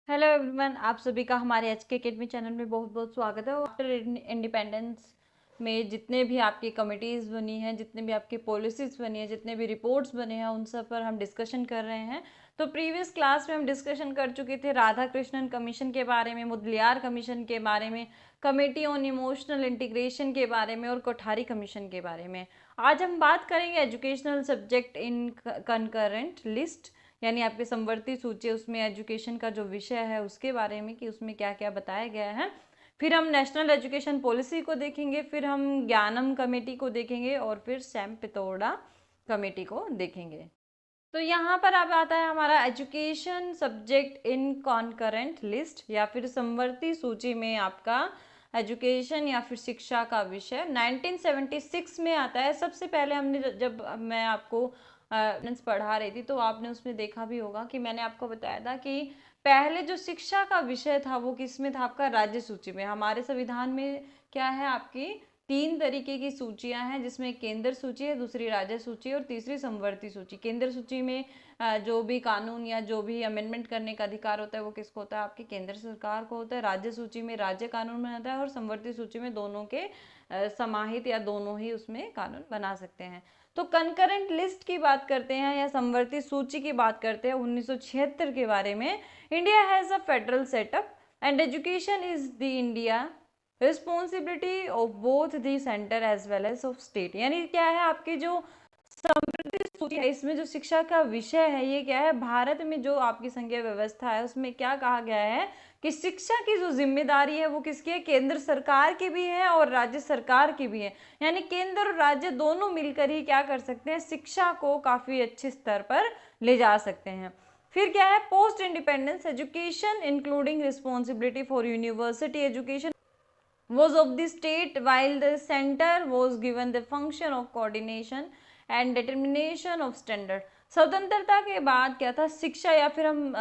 Hello everyone, आप सभी का हमारे एच के अकेडमी चैनल में बहुत बहुत स्वागत है। आफ्टर इंडिपेंडेंस में जितने भी आपकी कमिटीज़ बनी हैं, जितने भी आपकी पॉलिसीज़ बनी हैं, जितने भी रिपोर्ट्स बने हैं, उन सब पर हम डिस्कशन कर रहे हैं। तो प्रीवियस क्लास में हम डिस्कशन कर चुके थे राधा कृष्णन कमीशन के बारे में, मुदलियार कमीशन के बारे में, कमेटी ऑन इमोशनल इंटीग्रेशन के बारे में और कोठारी कमीशन के बारे में। आज हम बात करेंगे educational subject in concurrent list, यानी आपके समवर्ती सूची, उसमें एजुकेशन का जो विषय है उसके बारे में कि उसमें क्या क्या बताया गया है। फिर हम नेशनल एजुकेशन पॉलिसी को देखेंगे, फिर हम ज्ञानम कमेटी को देखेंगे और फिर सैम पित्रोड़ा कमेटी को देखेंगे। तो यहाँ पर अब आता है हमारा education subject in concurrent list या फिर समवर्ती सूची में आपका एजुकेशन या फिर शिक्षा का विषय 1976 में आता है। सबसे पहले हमने जब मैं आपको पढ़ा रही थी तो आपने उसमें देखा भी होगा कि मैंने आपको बताया था कि पहले जो शिक्षा का विषय था वो किस में था, आपका राज्य सूची में। हमारे संविधान में क्या है, आपकी 3 तरीके की सूचियां हैं, जिसमें केंद्र सूची है, दूसरी राज्य सूची और तीसरी समवर्ती सूची। केंद्र सूची में जो भी कानून या जो भी अमेंडमेंट करने का अधिकार होता है वो किसको होता है, आपकी केंद्र सरकार को होता है। राज्य सूची में राज्य कानून बनाता है और समवर्ती सूची में दोनों के समाहित या दोनों ही उसमें कानून बना सकते हैं। तो कंकरेंट लिस्ट की बात करते हैं या समवर्ती सूची की बात करते हैं 1976 के बारे में। India has a federal setup and education is the India responsibility of both the centre as well as of state. यानी क्या है, आपकी जो समृद्धि सूची है इसमें जो शिक्षा का विषय है ये क्या है, भारत में जो आपकी संघीय व्यवस्था है उसमें क्या कहा गया है कि शिक्षा की जो जिम्मेदारी है वो किसकी है, केंद्र सरकार की भी है और राज्य सरकार की भी है। यानी केंद्र और राज्य दोनों मिलकर ही क्या कर सकते हैं, शिक्षा को काफी अच्छे स्तर पर ले जा सकते हैं। फिर क्या है, post independence education including responsibility for university education was of the state, while the center was given the function of coordination and determination of standard। स्वतंत्रता के बाद क्या था, शिक्षा या फिर हम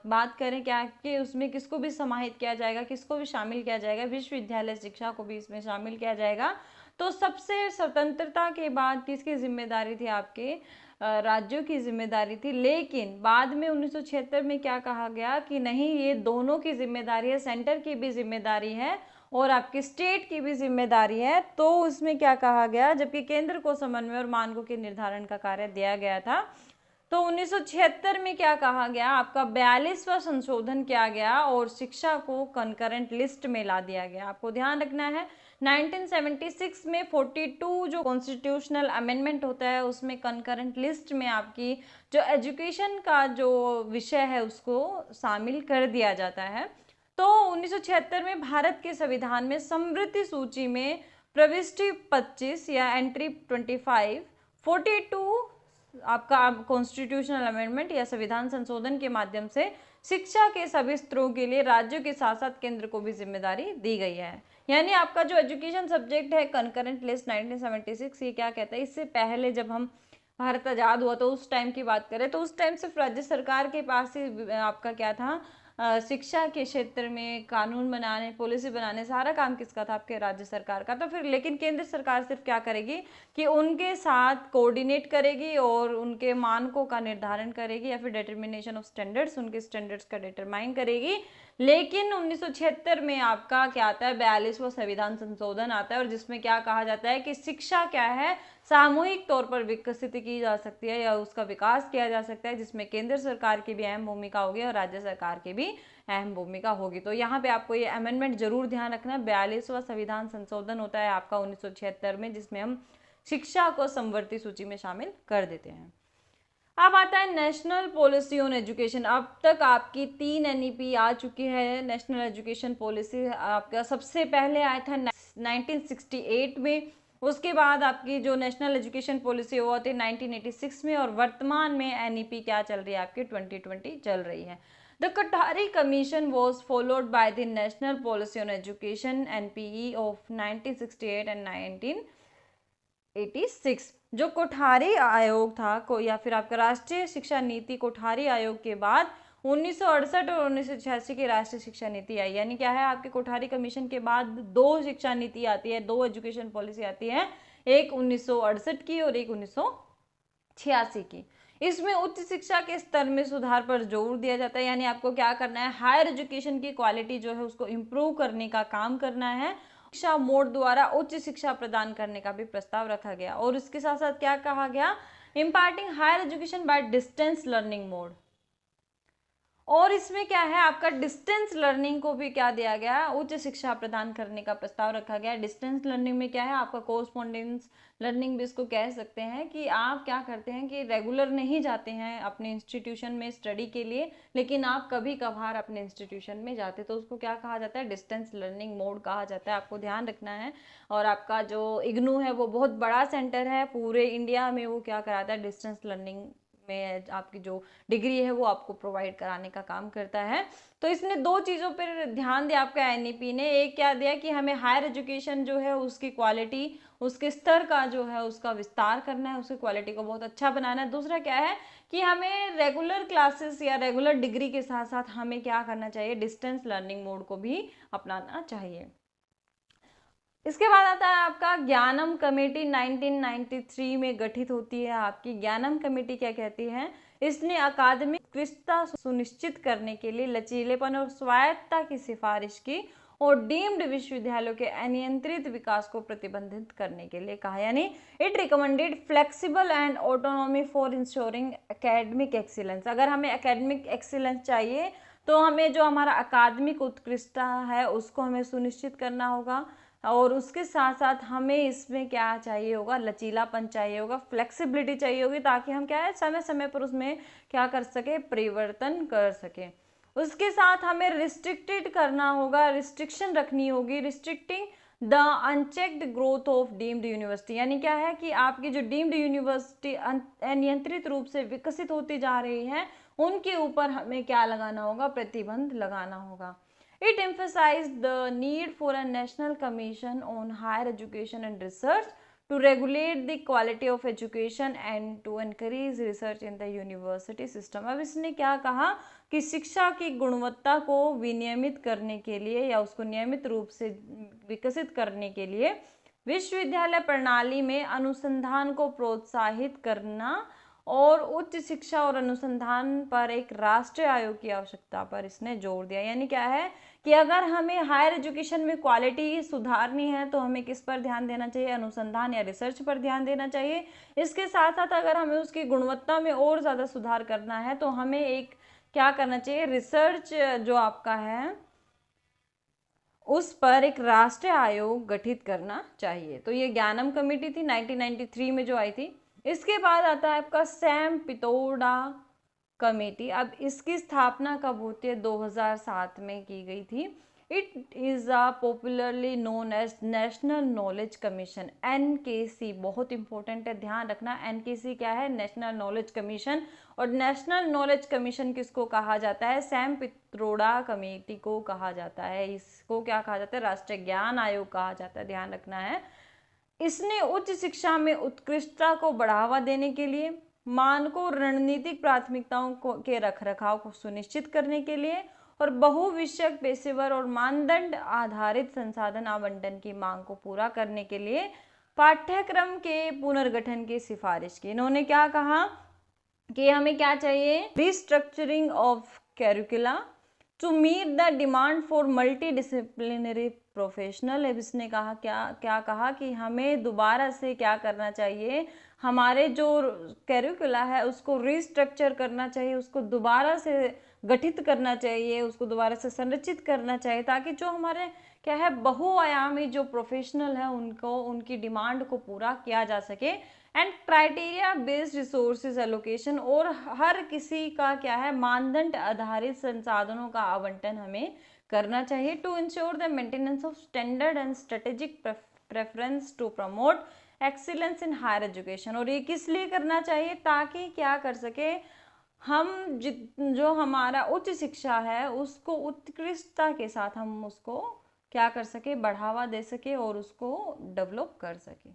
बात करें क्या कि उसमें किसको भी समाहित किया जाएगा, किसको भी शामिल किया जाएगा, विश्वविद्यालय शिक्षा को भी इसमें शामिल किया जाएगा। तो सबसे स्वतंत्रता के बाद किसकी जिम्मेदारी थी, आपके राज्यों की जिम्मेदारी थी। लेकिन बाद में 1976 में क्या कहा गया कि नहीं, ये दोनों की जिम्मेदारी है, सेंटर की भी जिम्मेदारी है और आपकी स्टेट की भी जिम्मेदारी है। तो उसमें क्या कहा गया, जबकि केंद्र को समन्वय और मानकों के निर्धारण का कार्य दिया गया था, तो 1976 में क्या कहा गया, आपका 42वां संशोधन किया गया और शिक्षा को कंकरेंट लिस्ट में ला दिया गया। आपको ध्यान रखना है 1976 में 42 जो कॉन्स्टिट्यूशनल अमेंडमेंट होता है उसमें कंकरेंट लिस्ट में आपकी जो एजुकेशन का जो विषय है उसको शामिल कर दिया जाता है। तो 1976 में भारत के संविधान में समृद्धि सूची में प्रविष्टि 25 या एंट्री 25, 42 आपका कॉन्स्टिट्यूशनल अमेंडमेंट या संविधान संशोधन के माध्यम से शिक्षा के सभी स्तरों के लिए राज्यों के साथ साथ केंद्र को भी जिम्मेदारी दी गई है। यानी आपका जो एजुकेशन सब्जेक्ट है कंकरेंट लिस्ट 1976, ये क्या कहता है, इससे पहले जब हम भारत आज़ाद हुआ तो उस टाइम की बात करें तो उस टाइम सिर्फ राज्य सरकार के पास ही आपका क्या था, शिक्षा के क्षेत्र में कानून बनाने, पॉलिसी बनाने, सारा काम किसका था, आपके राज्य सरकार का। तो फिर लेकिन केंद्र सरकार सिर्फ क्या करेगी कि उनके साथ कोऑर्डिनेट करेगी और उनके मानकों का निर्धारण करेगी या फिर डिटर्मिनेशन ऑफ स्टैंडर्ड्स, उनके स्टैंडर्ड्स का डिटरमाइन करेगी। लेकिन 1976 में आपका क्या आता है, 42वां संविधान संशोधन आता है और जिसमें क्या कहा जाता है कि शिक्षा क्या है, सामूहिक तौर पर विकसित की जा सकती है या उसका विकास किया जा सकता है, जिसमें केंद्र सरकार की भी अहम भूमिका होगी और राज्य सरकार की भी अहम भूमिका होगी। तो यहाँ पे आपको ये अमेंडमेंट जरूर ध्यान रखना है, 42वां संविधान संशोधन होता है आपका 1976 में, जिसमें हम शिक्षा को समवर्ती सूची में शामिल कर देते हैं। अब आता है नेशनल पॉलिसी ऑन एजुकेशन। अब तक आपकी 3 NEP आ चुकी है। नेशनल एजुकेशन पॉलिसी आपका सबसे पहले आया था 1968 में, उसके बाद आपकी जो नेशनल एजुकेशन पॉलिसी हुआ थी 1986 में और वर्तमान में NEP क्या चल रही है आपकी 2020 चल रही है। द कटारी commission was followed by the national policy on education NPE of 1968 and 1986। जो कोठारी आयोग था को या फिर आपका राष्ट्रीय शिक्षा नीति कोठारी आयोग के बाद 1968 और 1986 की राष्ट्रीय शिक्षा नीति आई। यानी क्या है, आपके कोठारी कमीशन के बाद 2 शिक्षा नीति आती है, 2 एजुकेशन पॉलिसी आती है, एक 1968 की और एक 1986 की। इसमें उच्च शिक्षा के स्तर में सुधार पर जोर दिया जाता है, यानी आपको क्या करना है, हायर एजुकेशन की क्वालिटी जो है उसको इम्प्रूव करने का काम करना है। शिक्षा मोड द्वारा उच्च शिक्षा प्रदान करने का भी प्रस्ताव रखा गया। और इसके साथ साथ क्या कहा गया, imparting higher education by distance learning mode. और इसमें क्या है, आपका डिस्टेंस लर्निंग को भी क्या दिया गया, उच्च शिक्षा प्रदान करने का प्रस्ताव रखा गया। डिस्टेंस लर्निंग में क्या है, आपका कोरस्पॉन्डेंस लर्निंग भी इसको कह सकते हैं, कि आप क्या करते हैं कि रेगुलर नहीं जाते हैं अपने इंस्टीट्यूशन में स्टडी के लिए, लेकिन आप कभी कभार अपने इंस्टीट्यूशन में जाते, तो उसको क्या कहा जाता है, डिस्टेंस लर्निंग मोड कहा जाता है। आपको ध्यान रखना है। और आपका जो इग्नू है वो बहुत बड़ा सेंटर है, पूरे इंडिया में वो क्या कराता है, डिस्टेंस लर्निंग में आपकी जो डिग्री है वो आपको प्रोवाइड कराने का काम करता है। तो इसने दो चीज़ों पर ध्यान दिया आपका एनईपी ने। एक क्या दिया कि हमें हायर एजुकेशन जो है उसकी क्वालिटी, उसके स्तर का जो है उसका विस्तार करना है, उसकी क्वालिटी को बहुत अच्छा बनाना है। दूसरा क्या है कि हमें रेगुलर क्लासेस या रेगुलर डिग्री के साथ साथ हमें क्या करना चाहिए, डिस्टेंस लर्निंग मोड को भी अपनाना चाहिए। इसके बाद आता है आपका ज्ञानम कमेटी 1993 में गठित होती है। आपकी ज्ञानम कमेटी क्या कहती है, इसने अकादमिक उत्कृष्टता सुनिश्चित करने के लिए लचीलेपन और स्वायत्तता की सिफारिश की और डीम्ड विश्वविद्यालयों के अनियंत्रित विकास को प्रतिबंधित करने के लिए कहा, यानी it recommended flexible and autonomy for ensuring academic excellence. अगर हमें एकेडमिक एक्सीलेंस चाहिए तो हमें जो हमारा अकादमिक उत्कृष्टता है उसको हमें सुनिश्चित करना होगा, और उसके साथ साथ हमें इसमें क्या चाहिए होगा, लचीलापन चाहिए होगा, फ्लेक्सिबिलिटी चाहिए होगी, ताकि हम क्या है समय समय पर उसमें क्या कर सके, परिवर्तन कर सके। उसके साथ हमें रिस्ट्रिक्टेड करना होगा, रिस्ट्रिक्शन रखनी होगी, restricting the unchecked growth of deemed university, यानी क्या है कि आपकी जो डीम्ड यूनिवर्सिटी अनियंत्रित रूप से विकसित होती जा रही है उनके ऊपर हमें क्या लगाना होगा, प्रतिबंध लगाना होगा। It emphasized the need for a national commission on higher education and research to regulate the quality of education and to encourage research in the university system। अब इसने क्या कहा कि शिक्षा की गुणवत्ता को विनियमित करने के लिए या उसको नियमित रूप से विकसित करने के लिए विश्वविद्यालय प्रणाली में अनुसंधान को प्रोत्साहित करना और उच्च शिक्षा और अनुसंधान पर एक राष्ट्रीय आयोग की आवश्यकता पर इसने जोर दिया। यानी क्या है कि अगर हमें हायर एजुकेशन में क्वालिटी सुधारनी है तो हमें किस पर ध्यान देना चाहिए, अनुसंधान या रिसर्च पर ध्यान देना चाहिए। इसके साथ साथ अगर हमें उसकी गुणवत्ता में और ज़्यादा सुधार करना है तो हमें एक क्या करना चाहिए, रिसर्च जो आपका है उस पर एक राष्ट्रीय आयोग गठित करना चाहिए। तो ये ज्ञानम कमेटी थी 1993 में जो आई थी। इसके बाद आता है आपका सैम पित्रोडा कमेटी। अब इसकी स्थापना कब होती है, 2007 में की गई थी। It is a popularly known as national knowledge commission, NKC। बहुत इंपॉर्टेंट है, ध्यान रखना। NKC क्या है, नेशनल नॉलेज कमीशन। और नेशनल नॉलेज कमीशन किसको कहा जाता है, सैम पित्रोडा कमेटी को कहा जाता है। इसको क्या कहा जाता है, राष्ट्रीय ज्ञान आयोग कहा जाता है, ध्यान रखना है। इसने उच्च शिक्षा में उत्कृष्टता को बढ़ावा देने के लिए, मानकों रणनीतिक प्राथमिकताओं के रखरखाव को सुनिश्चित करने के लिए और बहुविषयक पेशेवर और मानदंड आधारित संसाधन आवंटन की मांग को पूरा करने के लिए पाठ्यक्रम के पुनर्गठन की सिफारिश की। इन्होंने क्या कहा कि हमें क्या चाहिए, restructuring of curricula to meet the demand for multi disciplinary professional. अब इसने कहा क्या कहा कि हमें दोबारा से क्या करना चाहिए, हमारे जो कैरिकुला है उसको रिस्ट्रक्चर करना चाहिए, उसको दोबारा से गठित करना चाहिए, उसको दोबारा से संरचित करना चाहिए, ताकि जो हमारे क्या है बहुआयामी जो प्रोफेशनल है उनको उनकी डिमांड को पूरा किया जा सके। And criteria based resources allocation, और हर किसी का क्या है मानदंड आधारित संसाधनों का आवंटन हमें करना चाहिए। To ensure the maintenance of standard and strategic preference to promote excellence in higher education. और ये किस लिए करना चाहिए, ताकि क्या कर सके हम जो हमारा उच्च शिक्षा है उसको उत्कृष्टता के साथ हम उसको क्या कर सके, बढ़ावा दे सके और उसको डेवलप कर सके।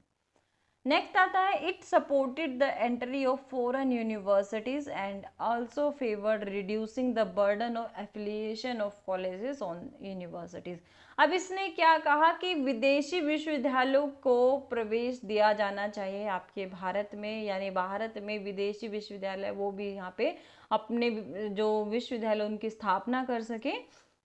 नेक्स्ट आता है it supported the entry of foreign universities and also favoured reducing the burden of affiliation of colleges on universities. अब इसने क्या कहा कि विदेशी विश्वविद्यालयों को प्रवेश दिया जाना चाहिए आपके भारत में, यानी भारत में विदेशी विश्वविद्यालय वो भी यहाँ पे अपने जो विश्वविद्यालय उनकी स्थापना कर सके।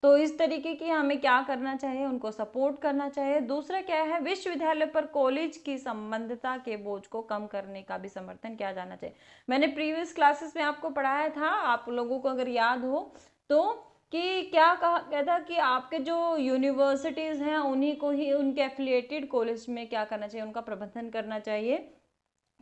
तो इस तरीके की हमें क्या करना चाहिए, उनको सपोर्ट करना चाहिए। दूसरा क्या है, विश्वविद्यालय पर कॉलेज की संबद्धता के बोझ को कम करने का भी समर्थन किया जाना चाहिए। मैंने प्रीवियस क्लासेस में आपको पढ़ाया था, आप लोगों को अगर याद हो तो, कि क्या कहा गया था कि आपके जो यूनिवर्सिटीज़ हैं उन्हीं को ही उनके एफिलिएटेड कॉलेज में क्या करना चाहिए, उनका प्रबंधन करना चाहिए।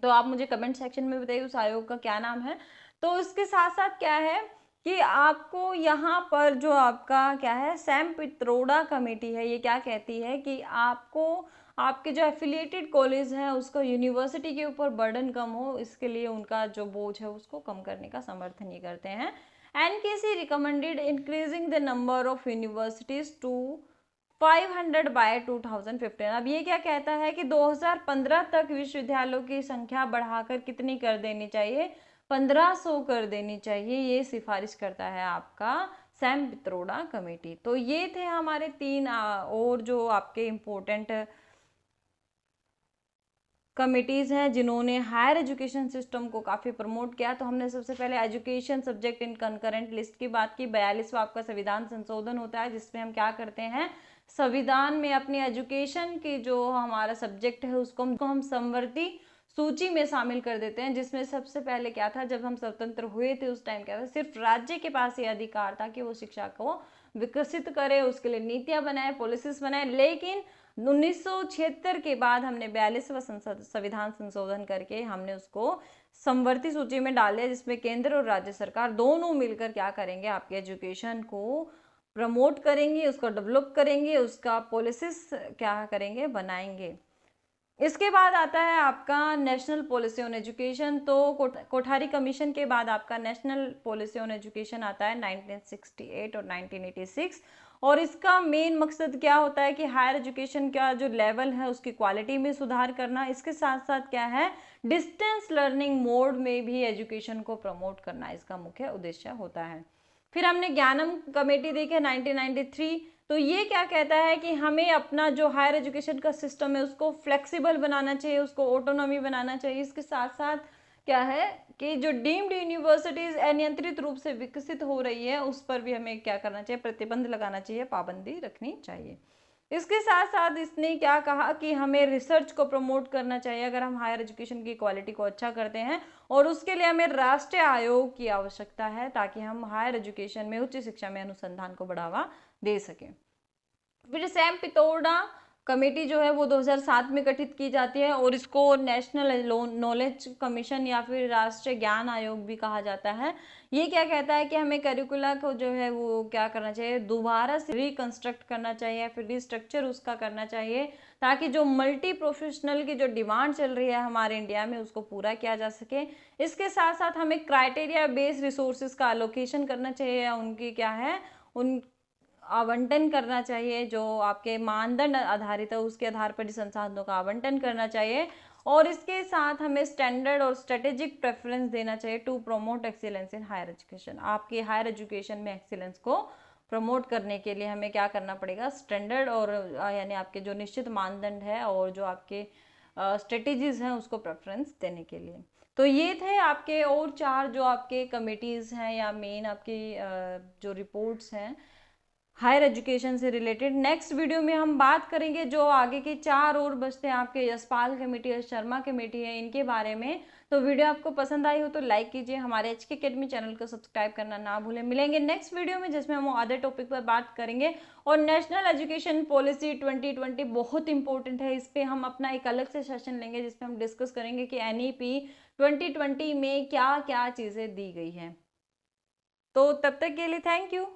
तो आप मुझे कमेंट सेक्शन में बताइए उस आयोग का क्या नाम है। तो इसके साथ साथ क्या है कि आपको यहाँ पर जो आपका क्या है, सैम पित्रोड़ा कमेटी है, ये क्या कहती है कि आपको आपके जो एफिलिएटेड कॉलेज हैं उसको यूनिवर्सिटी के ऊपर बर्डन कम हो, इसके लिए उनका जो बोझ है उसको कम करने का समर्थन ये करते हैं। NKC recommended increasing the number of universities to 500 by 2015। अब ये क्या कहता है कि 2015 तक विश्वविद्यालयों की संख्या बढ़ाकर कितनी कर देनी चाहिए, 1500 कर देनी चाहिए, ये सिफारिश करता है आपका सैम पित्रोड़ा कमेटी। तो ये थे हमारे 3 और जो आपके इम्पोर्टेंट कमिटीज़ हैं जिन्होंने हायर एजुकेशन सिस्टम को काफ़ी प्रमोट किया। तो हमने सबसे पहले education subject in concurrent list की बात की। 42वां आपका संविधान संशोधन होता है जिसमें हम क्या करते हैं, संविधान में अपनी एजुकेशन की जो हमारा सब्जेक्ट है उसको हम समवर्ती सूची में शामिल कर देते हैं। जिसमें सबसे पहले क्या था, जब हम स्वतंत्र हुए थे उस टाइम क्या था, सिर्फ राज्य के पास ये अधिकार था कि वो शिक्षा को विकसित करे, उसके लिए नीतियां बनाए, पॉलिसीज बनाए। लेकिन 1976 के बाद हमने 42वां संविधान संशोधन करके हमने उसको समवर्ती सूची में डाल दिया, जिसमें केंद्र और राज्य सरकार दोनों मिलकर क्या करेंगे, आपके एजुकेशन को प्रमोट करेंगे, उसको डेवलप करेंगे, उसका पॉलिसीज क्या करेंगे, बनाएंगे। इसके बाद आता है आपका नेशनल पॉलिसी ऑन एजुकेशन। तो कोठारी कमीशन के बाद आपका नेशनल पॉलिसी ऑन एजुकेशन आता है 1968 और 1986। और इसका मेन मकसद क्या होता है कि हायर एजुकेशन का जो लेवल है उसकी क्वालिटी में सुधार करना। इसके साथ साथ क्या है, डिस्टेंस लर्निंग मोड में भी एजुकेशन को प्रमोट करना इसका मुख्य उद्देश्य होता है। फिर हमने ज्ञानम कमेटी देखी 1993। तो ये क्या कहता है कि हमें अपना जो हायर एजुकेशन का सिस्टम है उसको फ्लेक्सिबल बनाना चाहिए, उसको ऑटोनॉमी बनाना चाहिए। इसके साथ साथ क्या है कि जो डीम्ड यूनिवर्सिटीज अनियंत्रित रूप से विकसित हो रही है उस पर भी हमें क्या करना चाहिए, प्रतिबंध लगाना चाहिए, पाबंदी रखनी चाहिए। इसके साथ साथ इसने क्या कहा कि हमें रिसर्च को प्रमोट करना चाहिए अगर हम हायर एजुकेशन की क्वालिटी को अच्छा करते हैं, और उसके लिए हमें राष्ट्रीय आयोग की आवश्यकता है ताकि हम हायर एजुकेशन में, उच्च शिक्षा में अनुसंधान को बढ़ावा दे सकें। फिर सैम पित्रोड़ा कमेटी जो है वो 2007 में गठित की जाती है और इसको नेशनल नॉलेज कमीशन या फिर राष्ट्रीय ज्ञान आयोग भी कहा जाता है। ये क्या कहता है कि हमें करिकुला को जो है वो क्या करना चाहिए, दोबारा से रिकंस्ट्रक्ट करना चाहिए, फिर रिस्ट्रक्चर उसका करना चाहिए ताकि जो मल्टी प्रोफेशनल की जो डिमांड चल रही है हमारे इंडिया में उसको पूरा किया जा सके। इसके साथ साथ हमें क्राइटेरिया बेस्ड रिसोर्सेज का एलोकेशन करना चाहिए या उनकी क्या है, उन आवंटन करना चाहिए, जो आपके मानदंड आधारित है उसके आधार पर संसाधनों का आवंटन करना चाहिए। और इसके साथ हमें स्टैंडर्ड और स्ट्रेटेजिक प्रेफरेंस देना चाहिए to promote excellence in higher education. आपकी हायर एजुकेशन में एक्सीलेंस को प्रमोट करने के लिए हमें क्या करना पड़ेगा, स्टैंडर्ड और यानी आपके जो निश्चित मानदंड है और जो आपके स्ट्रेटेजीज हैं उसको प्रेफरेंस देने के लिए। तो ये थे आपके और 4 जो आपके कमिटीज़ हैं या मेन आपकी जो रिपोर्ट्स हैं हायर एजुकेशन से रिलेटेड। नेक्स्ट वीडियो में हम बात करेंगे जो आगे के 4 और बचते हैं आपके यशपाल कमेटी है, शर्मा कमेटी है, इनके बारे में। तो वीडियो आपको पसंद आई हो तो लाइक कीजिए, हमारे HK अकेडमी चैनल को सब्सक्राइब करना ना भूलें। मिलेंगे नेक्स्ट वीडियो में जिसमें हम अदर टॉपिक पर बात करेंगे। और नेशनल एजुकेशन पॉलिसी 2020 बहुत इंपॉर्टेंट है, इस पर हम अपना एक अलग से सेशन लेंगे जिसमें हम डिस्कस करेंगे कि NEP 2020 में क्या क्या चीज़ें दी गई हैं। तो तब तक के लिए थैंक यू।